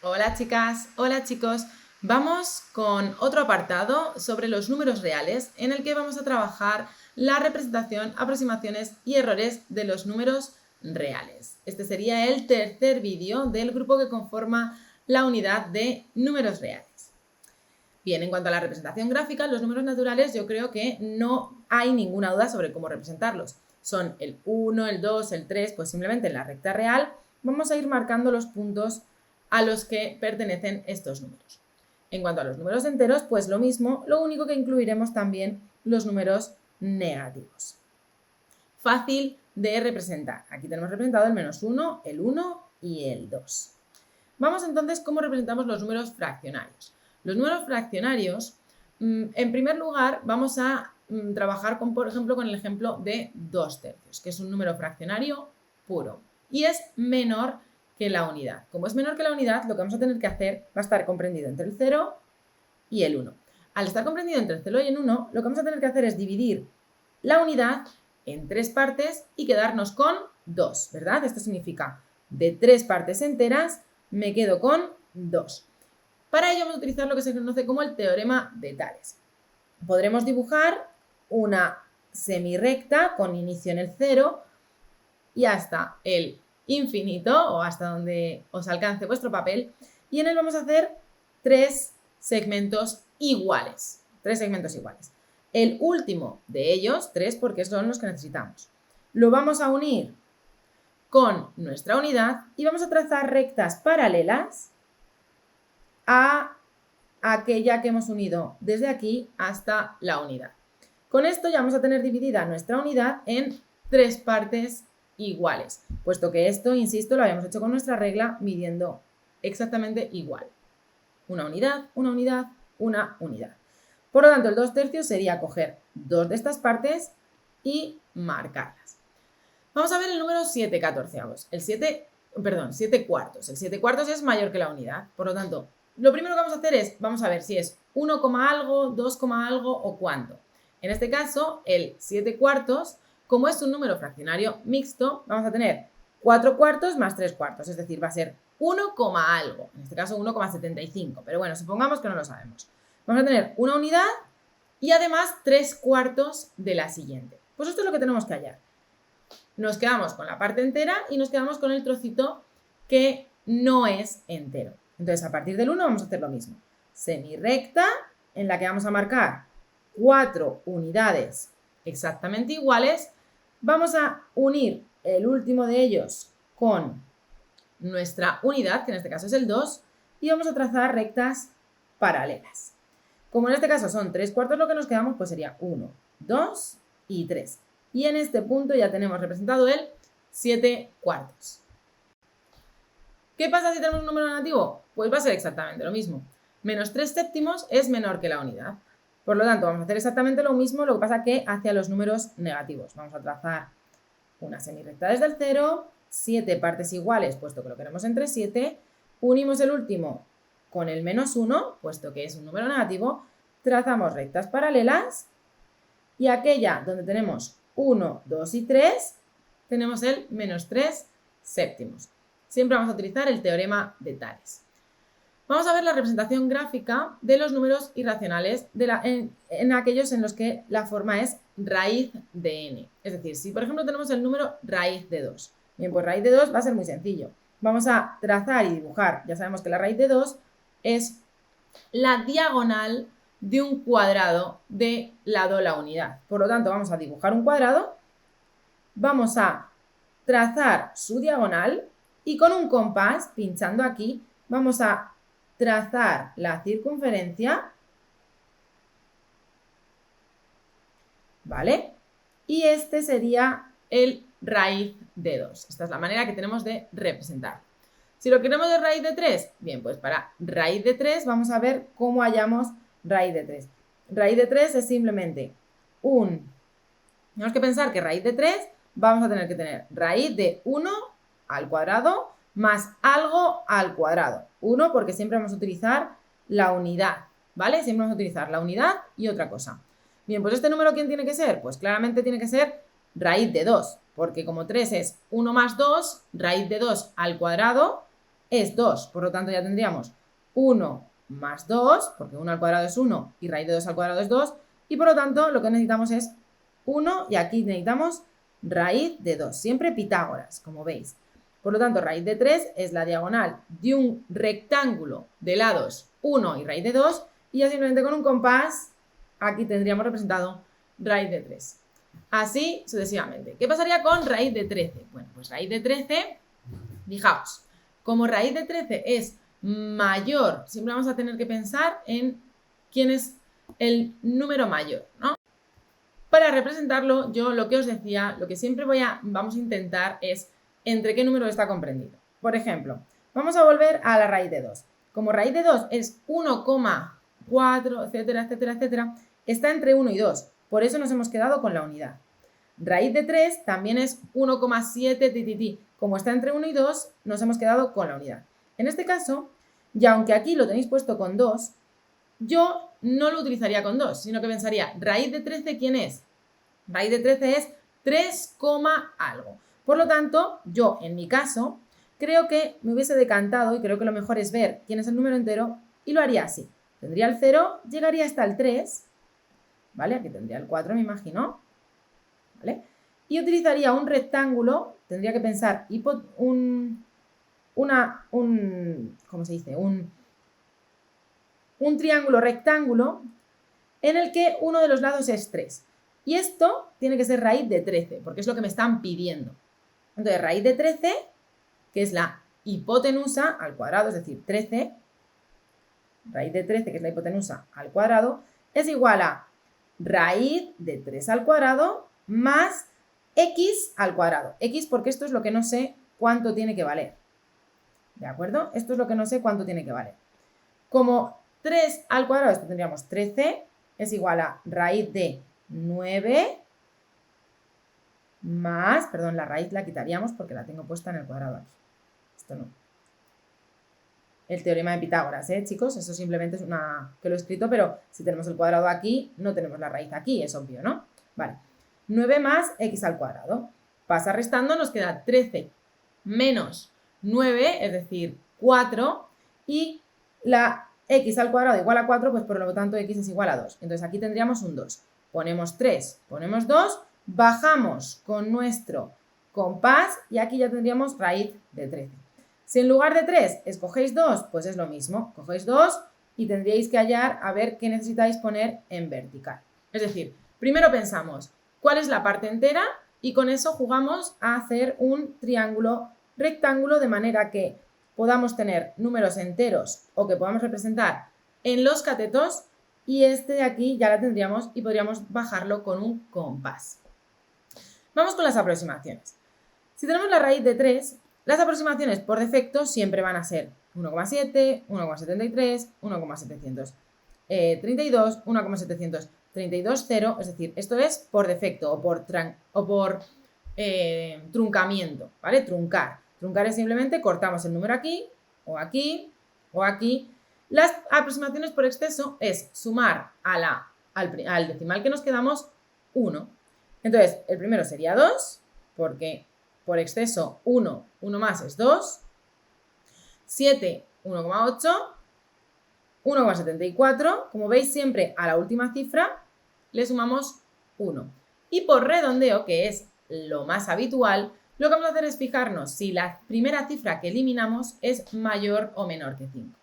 Hola chicas, hola chicos. Vamos con otro apartado sobre los números reales en el que vamos a trabajar la representación, aproximaciones y errores de los números reales. Este sería el tercer vídeo del grupo que conforma la unidad de números reales. Bien, en cuanto a la representación gráfica, los números naturales yo creo que no hay ninguna duda sobre cómo representarlos. Son el 1, el 2, el 3, pues simplemente en la recta real vamos a ir marcando los puntos a los que pertenecen estos números. En cuanto a los números enteros, pues lo mismo, lo único que incluiremos también los números negativos. Fácil de representar. Aquí tenemos representado el -1, el 1 y el 2. Vamos entonces, ¿cómo representamos los números fraccionarios? Los números fraccionarios, en primer lugar, vamos a trabajar con, por ejemplo, con el ejemplo de 2/3, que es un número fraccionario puro y es menor que la unidad. Como es menor que la unidad, lo que vamos a tener que hacer va a estar comprendido entre el 0 y el 1. Al estar comprendido entre el 0 y el 1, lo que vamos a tener que hacer es dividir la unidad en 3 partes y quedarnos con 2, ¿verdad? Esto significa de 3 partes enteras me quedo con 2. Para ello vamos a utilizar lo que se conoce como el teorema de Tales. Podremos dibujar una semirrecta con inicio en el 0 y hasta el infinito o hasta donde os alcance vuestro papel, y en él vamos a hacer 3 segmentos iguales. 3 segmentos iguales. El último de ellos, 3 porque son los que necesitamos, lo vamos a unir con nuestra unidad y vamos a trazar rectas paralelas a aquella que hemos unido desde aquí hasta la unidad. Con esto ya vamos a tener dividida nuestra unidad en 3 partes iguales, puesto que esto, insisto, lo habíamos hecho con nuestra regla midiendo exactamente igual. Una unidad, una unidad, una unidad. Por lo tanto, el 2/3 sería coger 2 de estas partes y marcarlas. Vamos a ver el número 7/14. El 7 cuartos. El 7 cuartos es mayor que la unidad. Por lo tanto, lo primero que vamos a hacer es, vamos a ver si es 1, algo, 2, algo o cuánto. En este caso, el 7 cuartos, como es un número fraccionario mixto, vamos a tener 4 cuartos más 3 cuartos. Es decir, va a ser 1, algo. En este caso, 1,75. Pero bueno, supongamos que no lo sabemos. Vamos a tener una unidad y además 3 cuartos de la siguiente. Pues esto es lo que tenemos que hallar. Nos quedamos con la parte entera y nos quedamos con el trocito que no es entero. Entonces, a partir del 1 vamos a hacer lo mismo. Semirrecta en la que vamos a marcar 4 unidades exactamente iguales. Vamos a unir el último de ellos con nuestra unidad, que en este caso es el 2, y vamos a trazar rectas paralelas. Como en este caso son 3 cuartos, lo que nos quedamos pues sería 1, 2 y 3. Y en este punto ya tenemos representado el 7 cuartos. ¿Qué pasa si tenemos un número negativo? Pues va a ser exactamente lo mismo. -3 séptimos es menor que la unidad. Por lo tanto, vamos a hacer exactamente lo mismo, lo que pasa que hacia los números negativos. Vamos a trazar una semirrecta desde el 0, 7 partes iguales, puesto que lo queremos entre 7. Unimos el último con el -1, puesto que es un número negativo. Trazamos rectas paralelas y aquella donde tenemos 1, 2 y 3, tenemos el -3 séptimos. Siempre vamos a utilizar el teorema de Tales. Vamos a ver la representación gráfica de los números irracionales en aquellos en los que la forma es raíz de n. Es decir, si por ejemplo tenemos el número raíz de 2. Bien, pues raíz de 2 va a ser muy sencillo. Vamos a trazar y dibujar. Ya sabemos que la raíz de 2 es la diagonal de un cuadrado de lado a la unidad. Por lo tanto, vamos a dibujar un cuadrado, vamos a trazar su diagonal y con un compás, pinchando aquí, vamos a trazar la circunferencia, ¿vale? Y este sería el raíz de 2. Esta es la manera que tenemos de representar. Si lo queremos de raíz de 3, bien, pues para raíz de 3 vamos a ver cómo hallamos raíz de 3. Raíz de 3 es simplemente tenemos que pensar que raíz de 3 vamos a tener que tener raíz de 1 al cuadrado más algo al cuadrado. 1 porque siempre vamos a utilizar la unidad, ¿vale? Siempre vamos a utilizar la unidad y otra cosa. Bien, pues este número, ¿quién tiene que ser? Pues claramente tiene que ser raíz de 2, porque como 3 es 1 más 2, raíz de 2 al cuadrado es 2. Por lo tanto, ya tendríamos 1 más 2, porque 1 al cuadrado es 1 y raíz de 2 al cuadrado es 2. Y por lo tanto, lo que necesitamos es 1 y aquí necesitamos raíz de 2. Siempre Pitágoras, como veis. Por lo tanto, raíz de 3 es la diagonal de un rectángulo de lados 1 y raíz de 2. Y ya simplemente con un compás, aquí tendríamos representado raíz de 3. Así sucesivamente. ¿Qué pasaría con raíz de 13? Bueno, pues raíz de 13, fijaos, como raíz de 13 es mayor, siempre vamos a tener que pensar en quién es el número mayor, ¿no? Para representarlo, yo lo que os decía, lo que siempre vamos a intentar es entre qué número está comprendido. Por ejemplo, vamos a volver a la raíz de 2. Como raíz de 2 es 1,4, etcétera, etcétera, etcétera, está entre 1 y 2. Por eso nos hemos quedado con la unidad. Raíz de 3 también es 1,7, Como está entre 1 y 2, nos hemos quedado con la unidad. En este caso, ya aunque aquí lo tenéis puesto con 2, yo no lo utilizaría con 2, sino que pensaría, raíz de 13, ¿quién es? Raíz de 13 es 3, algo. Por lo tanto, yo en mi caso, creo que me hubiese decantado y creo que lo mejor es ver quién es el número entero y lo haría así. Tendría el 0, llegaría hasta el 3, ¿vale? Aquí tendría el 4, me imagino, ¿vale? Y utilizaría un rectángulo, tendría que pensar ¿cómo se dice? Un triángulo rectángulo en el que uno de los lados es 3. Y esto tiene que ser raíz de 13, porque es lo que me están pidiendo. Entonces, raíz de 13, que es la hipotenusa al cuadrado, es decir, 13, raíz de 13, que es la hipotenusa al cuadrado, es igual a raíz de 3 al cuadrado más x al cuadrado. X porque esto es lo que no sé cuánto tiene que valer. ¿De acuerdo? Esto es lo que no sé cuánto tiene que valer. Como 3 al cuadrado, esto tendríamos 13, es igual a raíz de 9 más, perdón, la raíz la quitaríamos porque la tengo puesta en el cuadrado aquí. Esto no. El teorema de Pitágoras, chicos, eso simplemente es que lo he escrito, pero si tenemos el cuadrado aquí, no tenemos la raíz aquí, es obvio, ¿no? Vale, 9 más x al cuadrado. Pasa restando, nos queda 13 menos 9, es decir, 4, y la x al cuadrado igual a 4, pues por lo tanto x es igual a 2. Entonces aquí tendríamos un 2. Ponemos 3, ponemos 2, bajamos con nuestro compás y aquí ya tendríamos raíz de 13. Si en lugar de 3 escogéis 2, pues es lo mismo. Cogéis 2 y tendríais que hallar a ver qué necesitáis poner en vertical. Es decir, primero pensamos cuál es la parte entera y con eso jugamos a hacer un triángulo rectángulo de manera que podamos tener números enteros o que podamos representar en los catetos y este de aquí ya la tendríamos y podríamos bajarlo con un compás. Vamos con las aproximaciones. Si tenemos la raíz de 3, las aproximaciones por defecto siempre van a ser 1,7, 1,73, 1,732, 1,732, 0, es decir, esto es por defecto o por truncamiento, ¿vale? Truncar. Truncar es simplemente cortamos el número aquí, o aquí, o aquí. Las aproximaciones por exceso es sumar al decimal que nos quedamos 1. Entonces, el primero sería 2, porque por exceso 1 más es 2, 7, 1,8, 1,74. Como veis, siempre a la última cifra le sumamos 1. Y por redondeo, que es lo más habitual, lo que vamos a hacer es fijarnos si la primera cifra que eliminamos es mayor o menor que 5.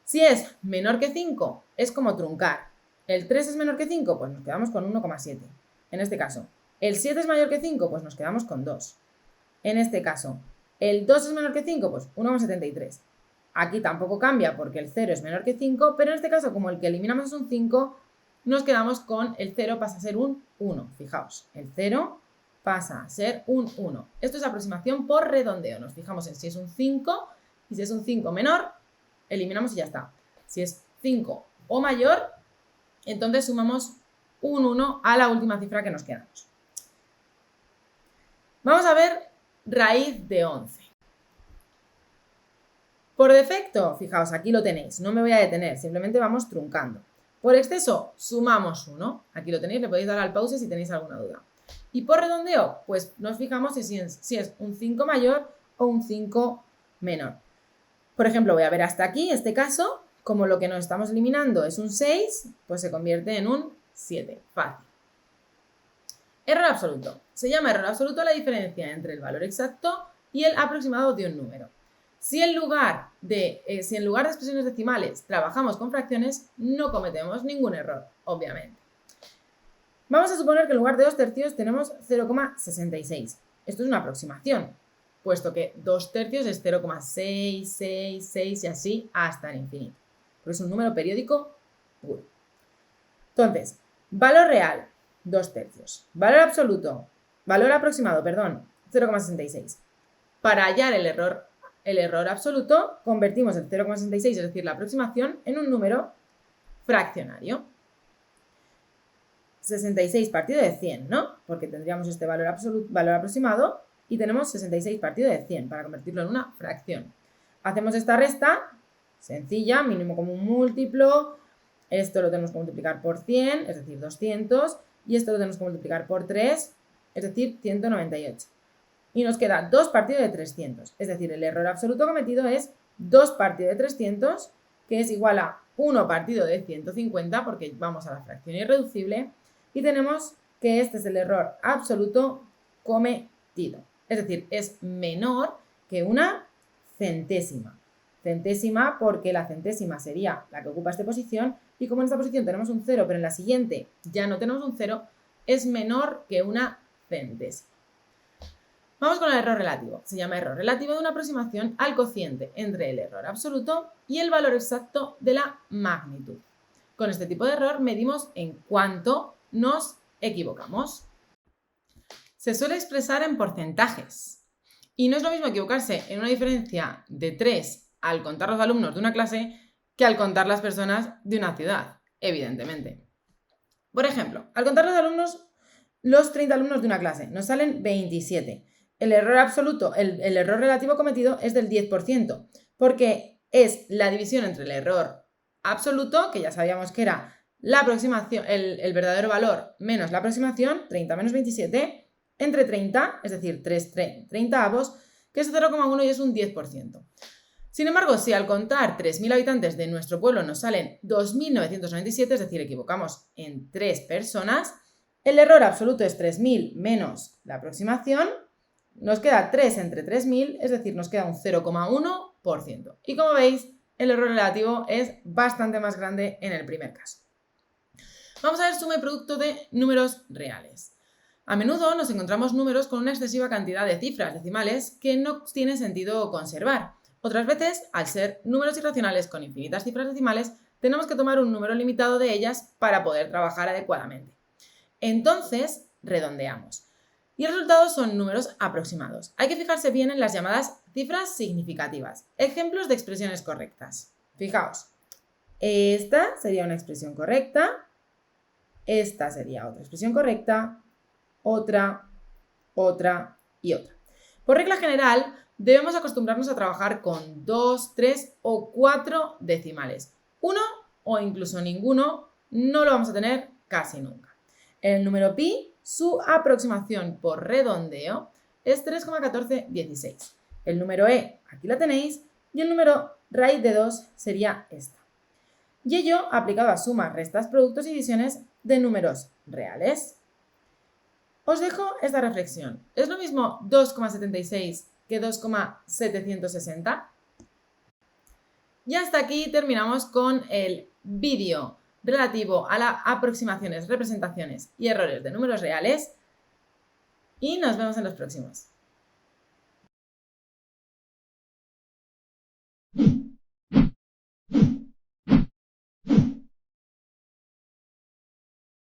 Si es menor que 5, es como truncar. El 3 es menor que 5, pues nos quedamos con 1,7. En este caso, el 7 es mayor que 5, pues nos quedamos con 2. En este caso, el 2 es menor que 5, pues 1,73. Aquí tampoco cambia porque el 0 es menor que 5, pero en este caso, como el que eliminamos es un 5, nos quedamos con el 0 pasa a ser un 1. Fijaos, el 0 pasa a ser un 1. Esto es aproximación por redondeo. Nos fijamos en si es un 5 y si es un 5 menor, eliminamos y ya está. Si es 5 o mayor, entonces sumamos un 1 a la última cifra que nos quedamos. Vamos a ver raíz de 11. Por defecto, fijaos, aquí lo tenéis, no me voy a detener, simplemente vamos truncando. Por exceso, sumamos 1. Aquí lo tenéis, le podéis dar al pause si tenéis alguna duda. Y por redondeo, pues nos fijamos si es un 5 mayor o un 5 menor. Por ejemplo, voy a ver hasta aquí, este caso, como lo que nos estamos eliminando es un 6, pues se convierte en un 7. Fácil. Error absoluto. Se llama error absoluto la diferencia entre el valor exacto y el aproximado de un número. Si en lugar de expresiones decimales trabajamos con fracciones, no cometemos ningún error, obviamente. Vamos a suponer que en lugar de 2/3 tenemos 0,66. Esto es una aproximación, puesto que 2/3 es 0,666 y así hasta el infinito. Porque es un número periódico puro. Entonces, valor real, 2/3. Valor aproximado, 0,66. Para hallar el error absoluto, convertimos el 0,66, es decir, la aproximación, en un número fraccionario. 66 partido de 100, ¿no? Porque tendríamos este valor aproximado y tenemos 66 partido de 100 para convertirlo en una fracción. Hacemos esta resta sencilla, mínimo común múltiplo. Esto lo tenemos que multiplicar por 100, es decir, 200. Y esto lo tenemos que multiplicar por 3, es decir, 198. Y nos queda 2 partido de 300. Es decir, el error absoluto cometido es 2 partido de 300, que es igual a 1 partido de 150, porque vamos a la fracción irreducible. Y tenemos que este es el error absoluto cometido. Es decir, es menor que una centésima. Centésima porque la centésima sería la que ocupa esta posición y como en esta posición tenemos un 0, pero en la siguiente ya no tenemos un 0, es menor que una centésima. Vamos con el error relativo. Se llama error relativo de una aproximación al cociente entre el error absoluto y el valor exacto de la magnitud. Con este tipo de error medimos en cuánto nos equivocamos. Se suele expresar en porcentajes. Y no es lo mismo equivocarse en una diferencia de 3 al contar los alumnos de una clase que al contar las personas de una ciudad, evidentemente. Por ejemplo, al contar los 30 alumnos de una clase, nos salen 27. El error absoluto, el error relativo cometido es del 10%, porque es la división entre el error absoluto, que ya sabíamos que era la aproximación, el verdadero valor menos la aproximación, 30 menos 27, entre 30, es decir, 30avos, que es 0,1 y es un 10%. Sin embargo, si al contar 3.000 habitantes de nuestro pueblo nos salen 2.997, es decir, equivocamos en 3 personas, el error absoluto es 3.000 menos la aproximación, nos queda 3 entre 3.000, es decir, nos queda un 0,1%. Y como veis, el error relativo es bastante más grande en el primer caso. Vamos a ver suma y producto de números reales. A menudo nos encontramos números con una excesiva cantidad de cifras decimales que no tiene sentido conservar. Otras veces, al ser números irracionales con infinitas cifras decimales, tenemos que tomar un número limitado de ellas para poder trabajar adecuadamente. Entonces, redondeamos. Y el resultado son números aproximados. Hay que fijarse bien en las llamadas cifras significativas. Ejemplos de expresiones correctas. Fijaos, esta sería una expresión correcta, esta sería otra expresión correcta, otra y otra. Por regla general, debemos acostumbrarnos a trabajar con 2, 3 o 4 decimales. Uno o incluso ninguno no lo vamos a tener casi nunca. En el número pi, su aproximación por redondeo es 3,1416. El número e, aquí la tenéis, y el número raíz de 2 sería esta. Y ello aplicado a sumas, restas, productos y divisiones de números reales. Os dejo esta reflexión. ¿Es lo mismo 2,76 que 2,760? Y hasta aquí terminamos con el vídeo relativo a las aproximaciones, representaciones y errores de números reales. Y nos vemos en los próximos.